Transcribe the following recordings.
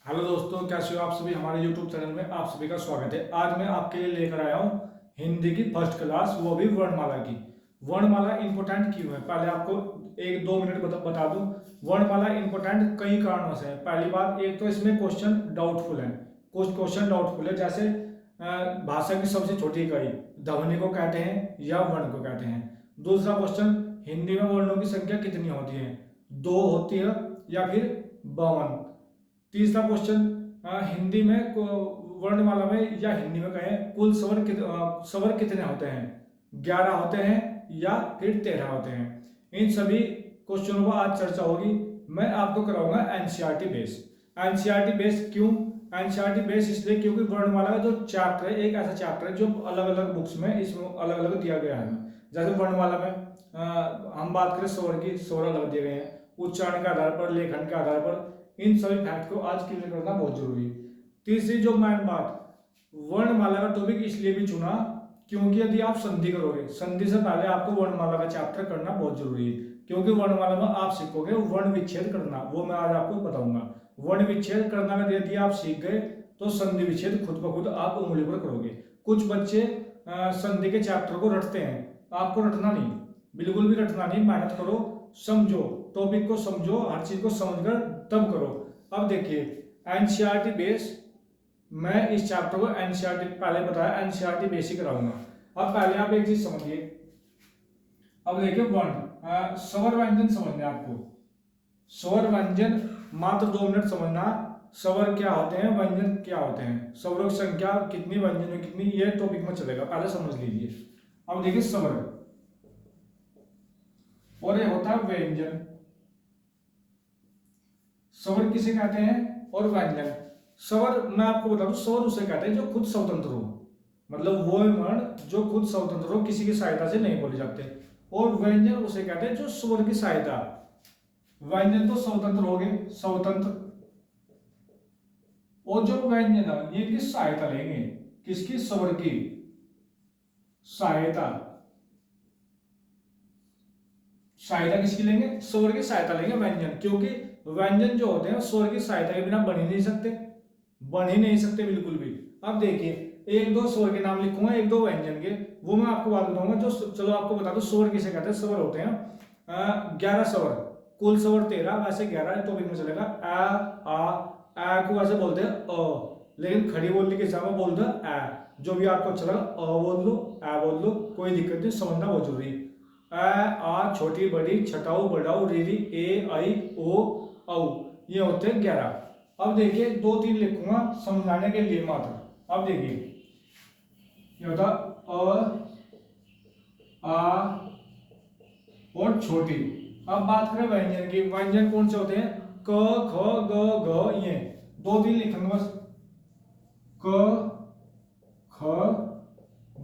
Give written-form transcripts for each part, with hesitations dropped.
Hello दोस्तों, कैसे हो आप सभी। हमारे YouTube चैनल में आप सभी का स्वागत है। आज मैं आपके लिए लेकर आया हूँ हिंदी की फर्स्ट क्लास, वो भी वर्णमाला की। वर्णमाला इंपॉर्टेंट क्यों है, पहले आपको एक दो मिनट बता दूं। वर्णमाला इंपॉर्टेंट कई कारणों से है। पहली बात, एक तो इसमें क्वेश्चन डाउटफुल है। कुछ क्वेश्चन डाउटफुल है, जैसे भाषा की सबसे छोटी इकाई ध्वनि को कहते हैं या वर्ण को कहते हैं। दूसरा क्वेश्चन, हिंदी में वर्णों की संख्या कितनी होती है, दो होती है या फिर 52। तीसरा क्वेश्चन, हिंदी में वर्णमाला में या हिंदी में कहें कुल स्वर कितने होते हैं, 11 होते हैं या फिर 13 होते हैं। इन सभी क्वेश्चनों पर आज चर्चा होगी। मैं आपको कराऊंगा एनसीईआरटी बेस। एनसीईआरटी बेस क्यों? एनसीईआरटी बेस इसलिए क्योंकि वर्णमाला का जो चैप्टर है, एक ऐसा चैप्टर है जो अलग अलग बुक्स में इसमें अलग अलग दिया गया है। जैसे वर्णमाला में हम बात करें स्वर की, स्वर अलग दिए गए हैं उच्चारण के आधार पर, लेखन के आधार पर। इन सभी फैक्ट को आज क्लियर करना बहुत जरूरी है। तीसरी जो मेन बात, वर्णमाला का टॉपिक इसलिए भी चुना क्योंकि यदि आप संधि करोगे, संधि से पहले आपको वर्णमाला का चैप्टर करना बहुत जरूरी है। क्योंकि वर्णमाला में आप सीखोगे वर्ण विच्छेद करना, वो मैं आज आपको बताऊंगा। वर्ण विच्छेद करना में यदि आप सीख गए तो संधि विच्छेद खुद ब खुद आप उंगली पर करोगे। कुछ बच्चे संधि के चैप्टर को रटते हैं, आपको रटना नहीं, बिल्कुल भी रटना नहीं। मेहनत करो, समझो, टॉपिक को समझो, हर चीज को समझकर तब करो। अब देखिए एनसीईआरटी बेस, मैं इस चैप्टर को एनसीईआरटी पहले बताया, एनसीईआरटी बेस ही कराऊंगा। अब पहले आप एक चीज समझिए। अब देखिए वर्ण, स्वर व्यंजन समझने आपको। स्वर व्यंजन मात्र 2 मिनट समझना। स्वर क्या होते हैं, व्यंजन क्या होते हैं, स्वरों की संख्या कितनी, व्यंजन में कितनी, ये टॉपिक में चलेगा, पहले समझ लीजिए। अब देखिए स्वर और ये होता है व्यंजन। स्वर किसे कहते हैं और व्यंजन। स्वर मैं आपको बता दूं, स्वर उसे कहते हैं जो खुद स्वतंत्र हो, मतलब वो वर्ण जो खुद स्वतंत्र हो, किसी की सहायता से नहीं बोले जाते। और व्यंजन उसे कहते हैं जो स्वर की सहायता, व्यंजन तो स्वतंत्र हो गए, स्वतंत्र, और जो व्यंजन है ये किस सहायता लेंगे, किसकी, स्वर की सहायता। सहायता किसकी लेंगे, स्वर की सहायता लेंगे व्यंजन, क्योंकि व्यंजन जो होते हैं स्वर की सहायता के बिना बन ही नहीं सकते, बन ही नहीं सकते बिल्कुल भी। अब देखिए एक दो स्वर के नाम लिखूंगा, एक दो व्यंजन के, वो मैं आपको बात बताऊंगा। जो चलो आपको बता दो स्वर किसे कहते हैं। स्वर होते हैं 11 स्वर, कुल स्वर 13, वैसे 11 टॉपिक में चलेगा। आ को वैसे बोलते हैं लेकिन खड़ी बोलने के हिसाब में बोलते हैं आ। जो भी आपको अच्छा लगा, बोल लो, आ बोल लो, कोई दिक्कत नहीं, समझना बहुत जरूरी है। आ छोटी बड़ी छटाऊ बड़ाऊ रीरी ए आई ओ औ, ये होते हैं 11। अब देखिए 2-3 लिखूंगा समझाने के लिए मात्र। अब देखिए ये होता आ और छोटी। अब बात करें व्यंजन की, व्यंजन कौन से होते हैं, क ख ग घ, ये 2-3 लिखेंगे बस, क ख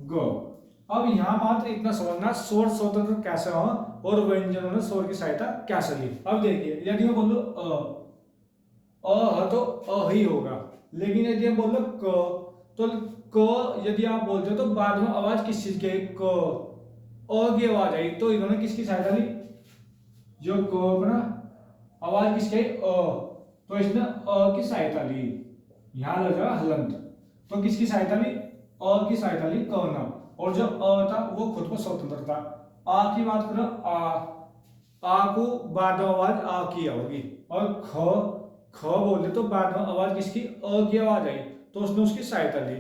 ग। अब यहां मात्र इतना समझना स्वर स्वतंत्र कैसे हो और व्यंजनों ने स्वर की सहायता कैसे ली। अब देखिए यदि मैं बोलूं तो ही होगा, लेकिन यदि हम बोल क, तो क यदि आप बोलते हो तो बाद में आवाज किस चीज के, क की आवाज आई, तो इन्होंने किसकी सहायता ली, जो क बना आवाज किसकी आई, तो इसने की सहायता ली, यहां लग जाएगा हलंत। तो किसकी सहायता ली, की सहायता ली, क ना, और जो था वो खुद को स्वतंत्र था। आ की बात करो, आ को बाद में आवाज आ की होगी, और ख बोले तो बाद में आवाज किसकी, की आवाज आई, तो उसने उसकी सहायता ली।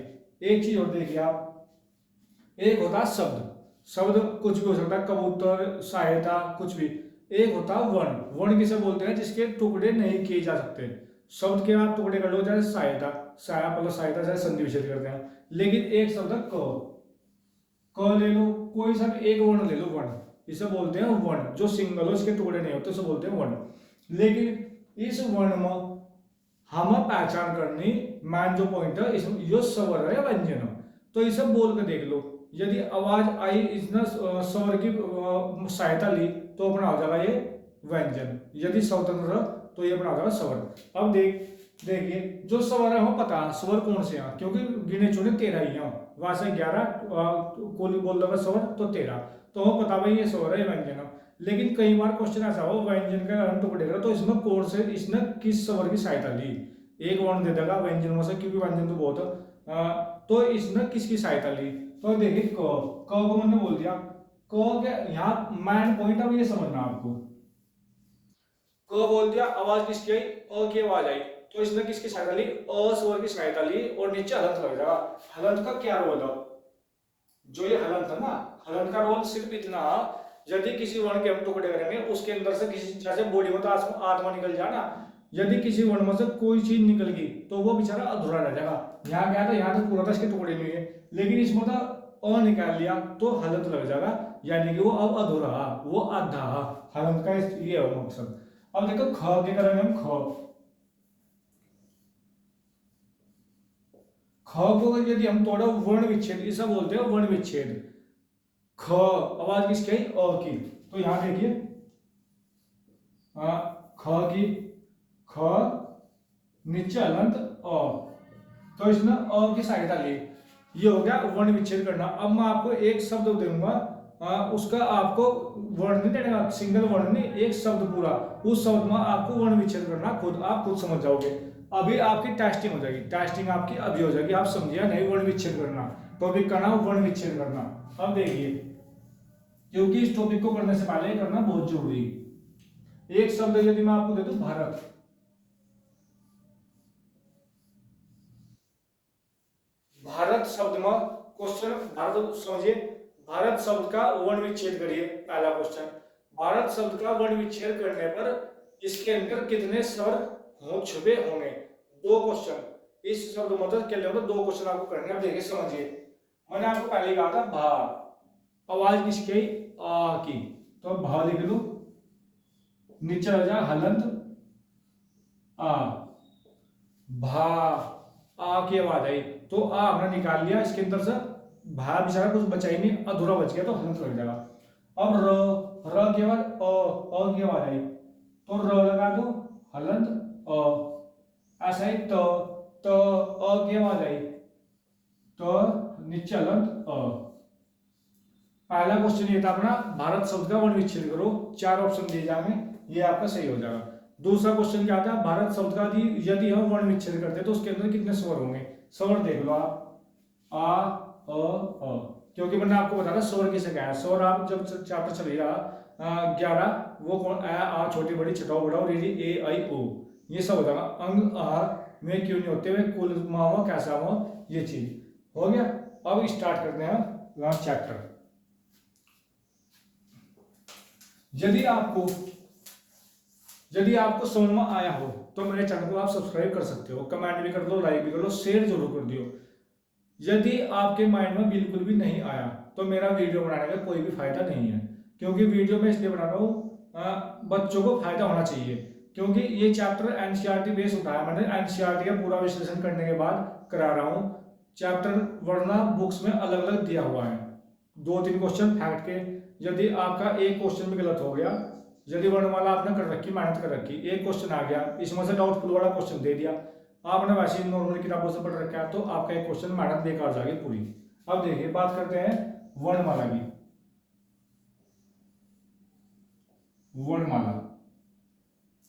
एक चीज और देखिए आप, एक होता है शब्द, शब्द कुछ भी हो सकता है, कबूतर, सहायता, कुछ भी। एक होता है वर्ण, वर्ण किसे बोलते हैं, जिसके टुकड़े नहीं किए जा सकते। शब्द के आप टुकड़े कर लो, जैसे सहायता, प्लस सहायता से संधि विच्छेद करते हैं। लेकिन एक शब्द है क ले लो, कोई सा भी एक वर्ण ले लो, वर्ण, इसे बोलते हैं वर्ण। जो सिंगल हो, इसके टुकड़े नहीं होते, उसे बोलते हैं वर्ण। लेकिन इस वर्ण में हम पहचान करनी मैन जो पॉइंट है, इसमें यो स्वर है या व्यंजन है, तो इसे बोल के देख लो। यदि आवाज आई, इसने स्वर की सहायता ली, तो अपना हो जाएगा ये व्यंजन। यदि स्वतंत्र तो ये अपना हो जाएगा स्वर। अब देखिए जो स्वर है वो पता है स्वर कौन से हैं, क्योंकि गिने चुने 13 ही हैं, वहां से 11 कुल बोल रहा स्वर तो 13, तो वो पता भाई ये स्वर है व्यंजन है। लेकिन कई बार क्वेश्चन ऐसा हो व्यंजन का हम टुकड़े करो, तो इसमें कौन से, इसने किस स्वर की सहायता ली, एक वर्ण दे देगा व्यंजन में से, क्योंकि व्यंजन तो बहुत तो इसने किसकी सहायता ली? तो देखिए क को मैंने बोल दिया। क के यहाँ मेन पॉइंट अब ये समझना आपको। क बोल दिया, आवाज किसकी आई? अ की आवाज आई। तो इसने किसकी सहायता ली? अ स्वर की सहायता ली, और नीचे हलंत लग जाएगा। हलंत का क्या रोल है? जो ये हलंत है ना, हलंत का रोल सिर्फ इतना, यदि किसी वर्ण के हम टुकड़े करेंगे, उसके अंदर से किसी, जैसे बॉडी में तो आत्मा निकल जाए ना, यदि किसी वर्ण में से कोई चीज निकल गई तो वो बेचारा अधूरा रह जाएगा। यहाँ गया था, यहाँ तो पूरा था, इसके टुकड़े नहीं है, लेकिन इसमें तो अ निकाल लिया तो हलंत लग जाएगा, यानी कि वो अब अधूरा, वो आधा। हलंत का ये है मकसद। अब देखो ख के करेंगे हम। ख ख को यदि हम थोड़ा वर्ण विच्छेद, ऐसा बोलते हैं वर्ण विच्छेद। ख आवाज किसकी आई? अ की। तो यहां देखिए ख की, ख नीचे हलंत अ, तो इसने अ की सहायता ली। ये हो गया वर्ण विच्छेद करना। अब मैं आपको एक शब्द दूंगा, उसका आपको वर्ण नहीं देना, सिंगल वर्ण नहीं, एक शब्द पूरा, उस शब्द में आपको वर्ण विच्छेद करना, खुद आप खुद समझ जाओगे। अभी आपकी टेस्टिंग हो जाएगी, टेस्टिंग आपकी अभी हो जाएगी, आप समझिए नहीं? वर्ण विच्छेद करना, टॉपिक का नाम वर्ण विच्छेद करना। अब देखिए, क्योंकि इस टॉपिक को करने से पहले करना बहुत जरूरी। एक शब्द यदि मैं आपको दे दूं भारत, भारत शब्द में क्वेश्चन, भारत समझिए, भारत शब्द का वर्ण विच्छेद करिए। पहला क्वेश्चन, भारत शब्द का वर्ण विच्छेद करने पर इसके अंदर कितने स्वर हो छुपे होंगे? दो क्वेश्चन इस शब्द मतलब के लिए, दो क्वेश्चन आपको करने हैं। देखिए समझिए, मैंने आपको पहले कहा था भा, आवाज किसकी आई? आ की। तो भा लिख लो, नीचे आ जा हलंत आ, भा, आ की आवाज आई तो आ हमने निकाल लिया इसके अंदर से, भा बेचारा कुछ बचा ही नहीं, अधूरा बच गया, तो हलंत लग जाएगा। अब र के बाद अ की आवाज आई तो र लगा दो, हलंत अ। ऐसा ही त अ की आवाज आई तो नीचे हलंत अ। पहला क्वेश्चन ये था अपना, भारत शब्द का वर्ण विच्छेद करो, चार ऑप्शन दिए जाएंगे, ये आपका सही हो जाएगा। दूसरा क्वेश्चन क्या था? भारत शब्द का यदि हम वर्ण विच्छेद करते हैं तो उसके अंदर कितने स्वर होंगे? स्वर देख लो आप, आ अ। क्योंकि मैंने आपको बताया स्वर किसे क्या है। स्वर आप जब चैप्टर चलेगा 11, वो कौन? आ छोटी बड़ी छठाओ बड़ाओ रीडी ए आई ओ, ये सब हो जाएगा। अंग आहार में क्यों नहीं होते हुए, कुल मावा कैसा हो, ये चीज हो गया। अब स्टार्ट करते हैं चैप्टर। यदि आपको यदि आपको समझ में आया हो तो मेरे चैनल को आप सब्सक्राइब कर सकते हो, कमेंट भी कर दो, लाइक भी कर लो, शेयर जरूर कर दियो। यदि आपके माइंड में बिल्कुल भी नहीं आया तो मेरा वीडियो बनाने का कोई भी फायदा नहीं है, क्योंकि वीडियो में इसलिए बना रहा हूँ बच्चों को फायदा होना चाहिए। क्योंकि ये चैप्टर एनसीईआरटी बेस उठाया मैंने, एनसीईआरटी का पूरा विश्लेषण करने के बाद करा रहा हूँ चैप्टर, वरना बुक्स में अलग अलग दिया हुआ है। दो तीन क्वेश्चन फैक्ट के, यदि आपका एक क्वेश्चन भी गलत हो गया, यदि वर्णमाला आपने कर रखी, मेहनत कर रखी, एक क्वेश्चन आ गया इसमें से डाउटफुल वाला क्वेश्चन दे दिया, आपने वैसे नॉर्मल किताबों से पढ़ रखा है, तो आपका एक क्वेश्चन मेहनत बेकार जाएगी पूरी। अब देखिए बात करते हैं वर्णमाला की। वर्णमाला,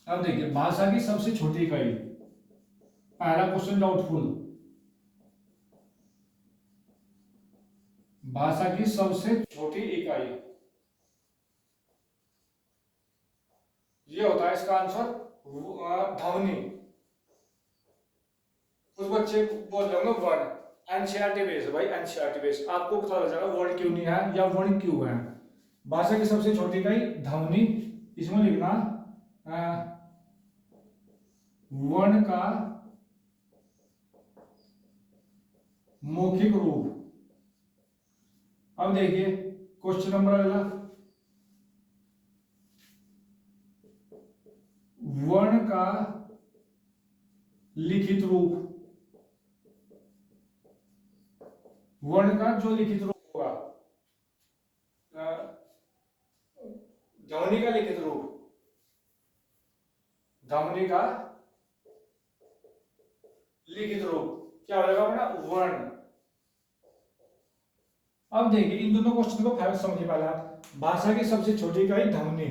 अब देखिए भाषा की सबसे छोटी इकाई, पहला क्वेश्चन डाउटफुल, भाषा की सबसे छोटी इकाई, ये होता है इसका आंसर ध्वनि। कुछ बच्चे बोल रहे होंगे वर्ण, एनसीईआरटी बेस भाई, एनसीईआरटी बेस आपको पता लग जाएगा वर्ण क्यों नहीं है या वर्ण क्यों है। भाषा की सबसे छोटी इकाई ध्वनि, इसमें लिखना वर्ण का मौखिक रूप। अब देखिए क्वेश्चन नंबर अगला, वर्ण का लिखित रूप, वर्ण का जो लिखित रूप होगा, ध्वनि का लिखित रूप, ध्वनि का लिखित रूप क्या हो जाएगा अपना? वर्ण। अब देखिए इन दोनों क्वेश्चन को फर्क समझिए। पहला, भाषा की सबसे छोटी इकाई ध्वनि,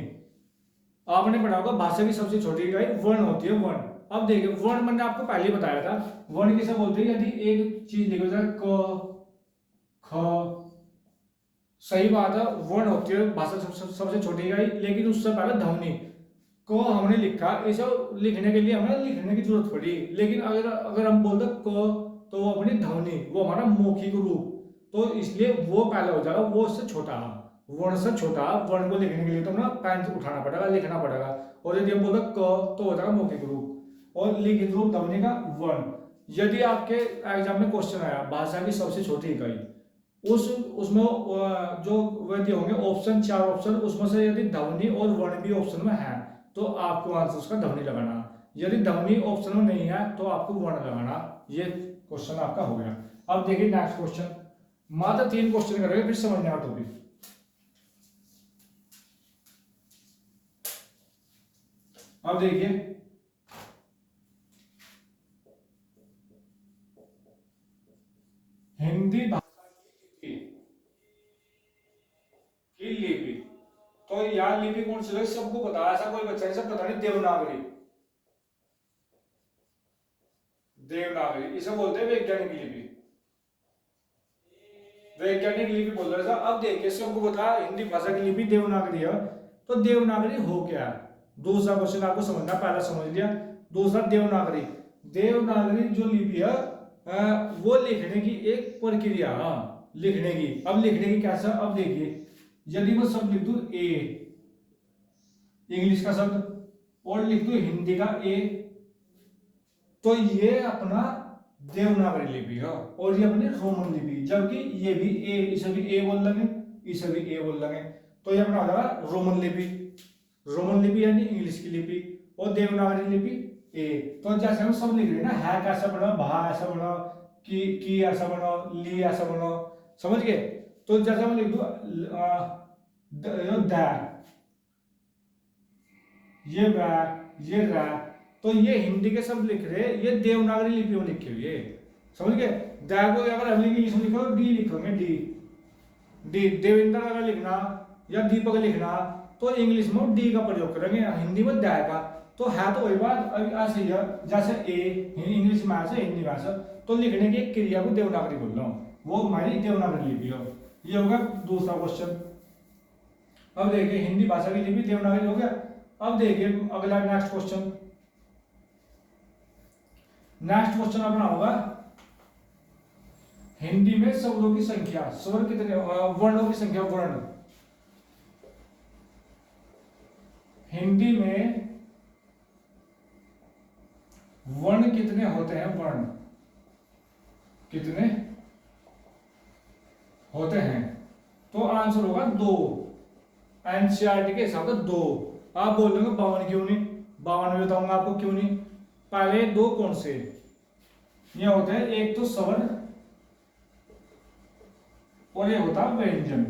आपने पढ़ा होगा भाषा की सबसे छोटी इकाई वर्ण होती है, वर्ण। अब देखिए वर्ण मैंने आपको पहले ही बताया था, वर्ण किसे बोलते हैं, यदि एक चीज लिखो जाए क ख, सही बात है, वर्ण होती है भाषा सबसे छोटी इकाई, लेकिन उससे पहले ध्वनि को हमने लिखा, इसे लिखने के लिए हमें लिखने की जरूरत पड़ी, लेकिन अगर अगर हम बोलते क तो वो अपनी ध्वनि, वो हमारा मौखिक रूप, तो इसलिए वो पहले हो जाएगा, वो उससे छोटा, वर्ण से छोटा। वर्ण को लिखने के लिए तो ना पेन उठाना पड़ेगा, लिखना पड़ेगा, और यदि हम बोलते क तो हो जाएगा मौखिक रूप, और लिखित रूप ध्वनि का वर्ण। यदि आपके एग्जाम में क्वेश्चन आया भाषा की सबसे छोटी इकाई, उसमें जो वह दिए होंगे ऑप्शन, 4 ऑप्शन, उसमें से यदि ध्वनि और वर्ण भी ऑप्शन में है तो आपको आंसर उसका ध्वनि लगाना, यदि ध्वनि ऑप्शन में नहीं है तो आपको वर्ण लगाना। ये क्वेश्चन आपका हो गया। अब देखिए नेक्स्ट क्वेश्चन, मात्र 3 क्वेश्चन करेंगे फिर समझने का टॉपिक। अब देखिए हिंदी भाषा की लिपि, तो यार लिपि कौन सी है सबको पता है, ऐसा कोई बच्चा नहीं, सब पता नहीं, देवनागरी, देवनागरी इसे बोलते हैं वैज्ञानिक लिपि, वैज्ञानिक लिपि बोल रहे थे। अब देखिए सबको पता है हिंदी भाषा की लिपि देवनागरी है, तो देवनागरी हो क्या है, दूसरा क्वेश्चन आपको समझना, पहला समझ लिया, दूसरा देवनागरी, देवनागरी जो लिपि है वो लिखने की एक प्रक्रिया, लिखने की, अब लिखने की कैसा, अब देखिए यदि मैं शब्द लिख दूं ए, इंग्लिश का शब्द, और लिख दूं हिंदी का ए, तो ये अपना देवनागरी लिपि है, और ये अपनी रोमन लिपि, जबकि ये भी ए, इसे भी ए बोल लेंगे, इसे भी ए बोल लेंगे, तो ये अपना हो जाएगा रोमन लिपि, रोमन लिपि यानी इंग्लिश की लिपि, और देवनागरी लिपि ए। तो जैसे हम सब लिख रहे हैं ना, है कैसा बना, भा ऐसा बना, की ऐसा बना, ली ऐसा बना, समझ गए। तो जैसे हम लिख दो द, ये व, ये र, तो ये हिंदी के शब्द लिख रहे हैं, ये देवनागरी लिपि में लिखे हुए, समझ गए। द को अगर हम इंग्लिश में लिखो डी लिखोगे, डी, डी देवेंद्र अगर लिखना या दीपक लिखना तो इंग्लिश में डी का प्रयोग करेंगे, हिंदी में द का, तो है तो वही बात। अभी ऐसे ही है, जैसे ए इंग्लिश में ऐसे, हिंदी में ऐसे, तो लिखने की क्रिया को देवनागरी बोल रहा हूँ, वो हमारी देवनागरी लिपि हो। ये होगा दूसरा क्वेश्चन। अब देखिए हिंदी भाषा की लिपि देवनागरी हो गया। अब देखिए अगला नेक्स्ट क्वेश्चन, नेक्स्ट क्वेश्चन अपना होगा हिंदी में शब्दों की संख्या, स्वर कितने, वर्णों की संख्या, वर्ण हिंदी में वर्ण कितने होते हैं, वर्ण कितने होते हैं, तो आंसर होगा 2, एनसीईआरटी के हिसाब से 2। आप बोल रहे 52 क्यों नहीं, 52 में बताऊंगा आपको क्यों नहीं। पहले 2 कौन से ये होते हैं, एक तो स्वर और एक होता है व्यंजन,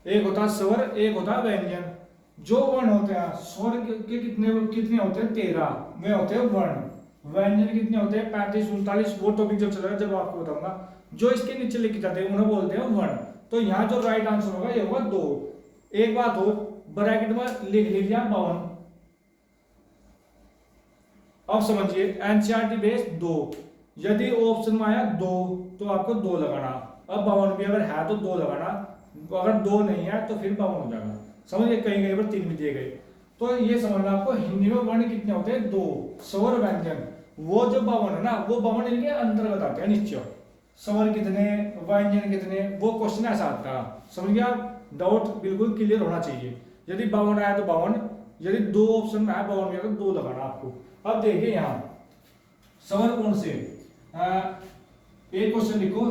एक होता है स्वर, एक होता है व्यंजन। जो वर्ण होते हैं स्वर के कितने कितने होते हैं, 13 वे होते हैं वर्ण, व्यंजन कितने होते हैं 35 39, वो टॉपिक जब चलेगा जब आपको बताऊंगा। जो इसके नीचे लिखे जाते हैं उन्हें बोलते हैं वर्ण। तो यहाँ जो राइट आंसर होगा ये होगा 2। एक बात हो, ब्रैकेट में लिख लीजिए 52। अब समझिए एनसीईआरटी बेस 2, यदि ऑप्शन में आया 2 तो आपको 2 लगाना, अब 52 भी अगर है तो 2 लगाना, अगर 2 नहीं है तो फिर 52 हो जाएगा, समझिए। कहीं कहीं पर 3 भी दिए गए। तो ये समझना आपको हिंदी में वर्ण कितने होते हैं, 2, स्वर व्यंजन। वो जो 52 है ना, वो 52 इनके अंतर्गत आते हैं निश्चय, स्वर कितने व्यंजन कितने, वो क्वेश्चन ऐसा आता है, समझ गया आप। डाउट बिल्कुल क्लियर होना चाहिए, यदि 52 आया तो 52, यदि 2 ऑप्शन में है 52 में तो 2 लगाना आपको। अब देखिए यहाँ स्वर कौन से, एक क्वेश्चन लिखो,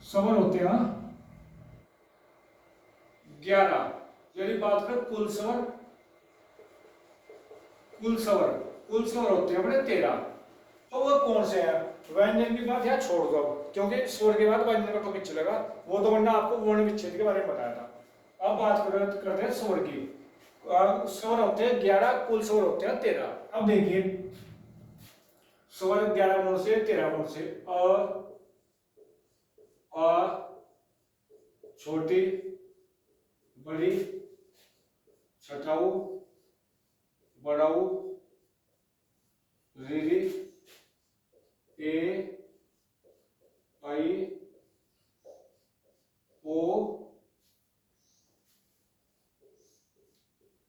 स्वर होते हैं 11, यदि बात कर कुल स्वर, कुल स्वर, कुल स्वर होते हैं अपने 13, तो वो कौन से हैं। व्यंजन की बात यहाँ छोड़ दो क्योंकि स्वर के बाद व्यंजन का टॉपिक चलेगा, वो तो वरना आपको वर्ण विच्छेद के बारे में बताया था। अब बात करते हैं स्वर की, स्वर होते हैं 11, कुल स्वर होते हैं 13। अब देखिए स्वर 11 वर्ण से 13 वर्ण से अ छोटी, बड़ी, छठाऊ, बड़ा ऊ, री री, ए आई ओ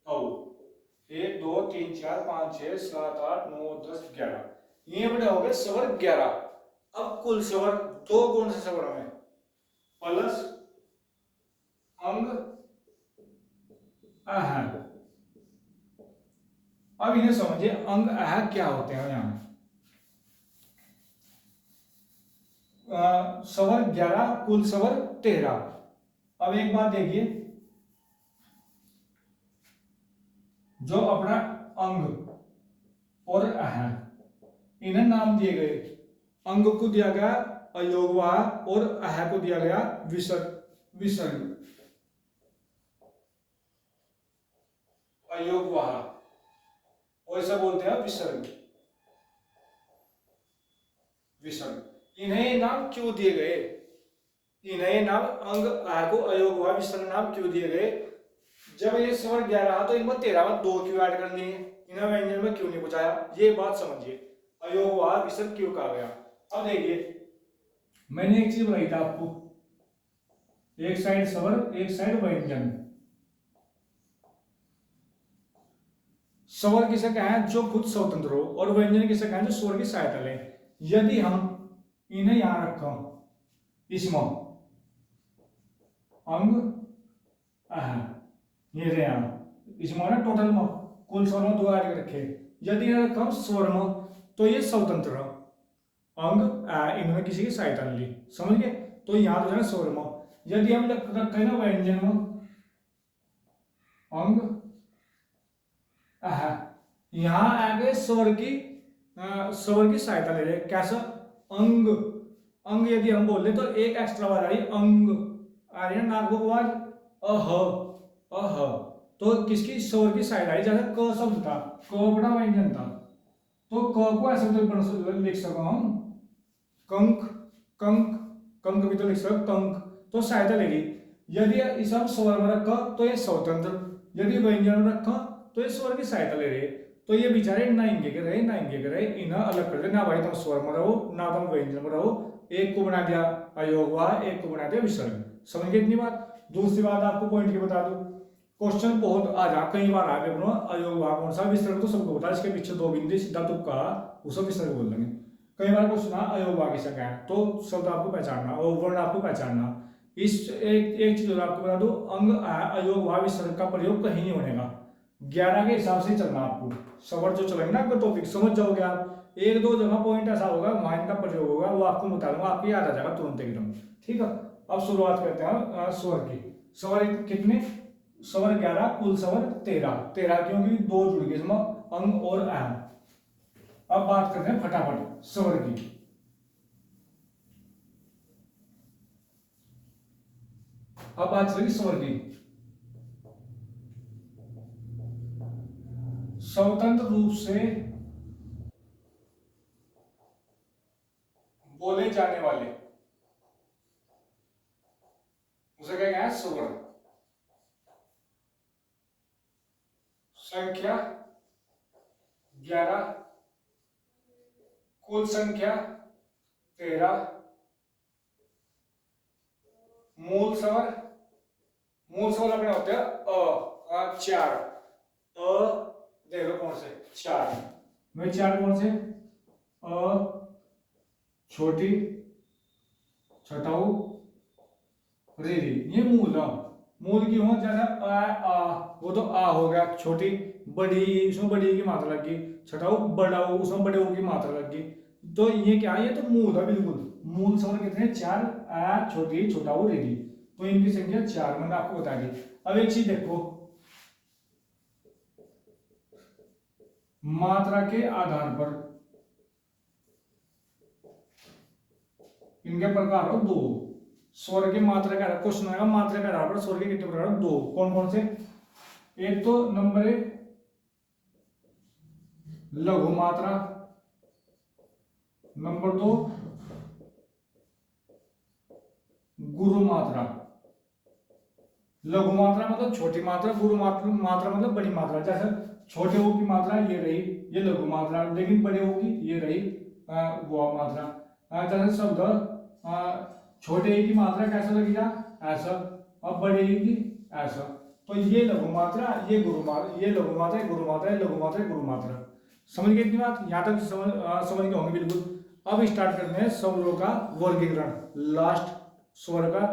औ। 1 2 3 4 5 6 7 8 9 10 11। ये बड़े हो गए स्वर 11। अब कुल स्वर दो कौन से स्वर में प्लस अंग अह। अब इन्हें समझिए अंग अह क्या होते हैं। यहां स्वर 11 कुल स्वर 13। अब एक बात देखिए, जो अपना अंग और अह इन्हें नाम दिए गए। अंग को दिया गया अयोगवाह और अह को दिया गया विसर्ग। विसर्ग अयोगवाह और इसे बोलते हैं विसर्ग। विसर्ग इन्हें नाम क्यों दिए गए? इन्हें नाम अंग आय को अयोगवाह विसर्ग नाम क्यों दिए गए? जब ये स्वर 11 तो इनमें 13 में 2 क्यों ऐड कर लिए? इन्हें व्यंजन में क्यों नहीं बचाया? ये बात समझिए, अयोगवाह विसर्ग क्यों कहा गया। अब देखिए, मैंने एक चीज बताई थी आपको, एक साइड स्वर एक साइड व्यंजन। स्वर किसे कहें जो खुद स्वतंत्र हो, और व्यंजन किसे कहें जो स्वर की सहायता ले। यदि हम इन्हें यहां रखो इसमें अंग अह, ये रहे यहां इसमें ना टोटल में कुल स्वर में 2 ऐड कर रखे। यदि इन्हें रखा स्वर में तो ये स्वतंत्र अंग इन्होंने किसी की सहायता नहीं ली, समझ गए। तो यहां तो है स्वर में। यदि हम रखे ना व्यंजन में अंग यहां आगे स्वर की सहायता ले रहे। कैसा? अंग। अंग यदि हम बोल रहे तो एक एक्स्ट्रा आवाज आ रही अंग आ रही है, नाक को आवाज अह अह। तो किसकी? स्वर की सहायता आई। जैसे क शब्द था, क बड़ा व्यंजन था, तो क को ऐसे तो लिख सको हम कंक। कंक कंक भी तो लिख सको कंक। तो सहायता लेगी। यदि इस हम स्वर में रखा तो ये स्वतंत्र, यदि व्यंजन में रखा तो ये स्वर की सहायता ले रहे। तो ये बेचारे ना इंगे के रहे ना इंगे के रहे, इन्हें अलग कर दे ना भाई, तुम स्वर में रहो ना तुम व्यंजन में रहो। एक को बना दिया अयोगवाह, एक को बना दिया विसर्ग। समझ गए इतनी बात। दूसरी बात आपको पॉइंट की बता दूं, क्वेश्चन बहुत आ जा कई बार आए पेपर में, अयोगवाह कौन सा विसर्ग तो सबको पता है, इसके पीछे 2 बिंदु सीधा तुक्का उसे विसर्ग बोल देंगे। कई बार क्वेश्चन अयोगवाह की संख्या है, तो शब्द आपको पहचानना और वर्ण आपको पहचानना। इस एक चीज और आपको बता दो, अंग अयोगवाह विसर्ग का प्रयोग कहीं नहीं होने का। 11 के हिसाब से चलना आपको, सवर जो चलेंगे ना आपका टॉपिक समझ जाओगे आप। 1 2 जगह पॉइंट ऐसा होगा वहां का प्रयोग होगा, वो आपको बता दूंगा, आपको याद आ जाएगा तुरंत एकदम। ठीक है, अब शुरुआत करते हैं स्वर की। स्वर कितने? स्वर 11 कुल स्वर 13। 13 क्योंकि 2 जुड़ गए इसमें अंग और अ। अब बात करते हैं फटाफट स्वर की। अब बात करेंगे स्वर की। स्वतंत्र रूप से बोले जाने वाले उसे क्या कहते हैं? स्वर। संख्या 11 कुल संख्या 13। मूल स्वर अपने होते हैं 4। देखो कौन से 4 में? 4 कौन से? अ छोटी छटाऊ री री, ये मूल है। मूल की हो जैसे वो तो आ हो गया, छोटी बड़ी उसमें बड़ी की मात्रा लग गई, छटाऊ बड़ा उसमें बड़े की मात्रा लग गई। तो ये क्या है? ये तो मूल है बिल्कुल। मूल स्वर कितने? 4 आ छोटी छोटाऊ री री। तो इनकी संख्या 4 मैंने आपको बता दी। अब एक चीज देखो, मात्रा के आधार पर इनके प्रकार हो 2। स्वर की मात्रा का क्वेश्चन आएगा, मात्रा के आधार पर स्वर के कितने प्रकार? 2। कौन कौन से? एक तो नंबर 1 लघु मात्रा, नंबर 2 गुरु मात्रा। लघु मात्रा मतलब छोटी मात्रा, गुरु मात्रा मतलब बड़ी मात्रा। जैसे छोटे ओ की मात्रा ये रही, ये लघु मात्रा, लेकिन बड़े ओ की ये रही वो मात्रा। जैसे शब्द छोटे ए की मात्रा कैसा लगेगा, ऐसा, और बड़े ए की ऐसा। तो ये लघु मात्रा, ये गुरु मात्रा, ये लघु मात्रा, गुरु मात्रा, लघु मात्रा, गुरु मात्रा। समझ गए इतनी बात? यहाँ तक समझ गए होंगे बिल्कुल। अब स्टार्ट करते हैं स्वरों का वर्गीकरण, लास्ट स्वर का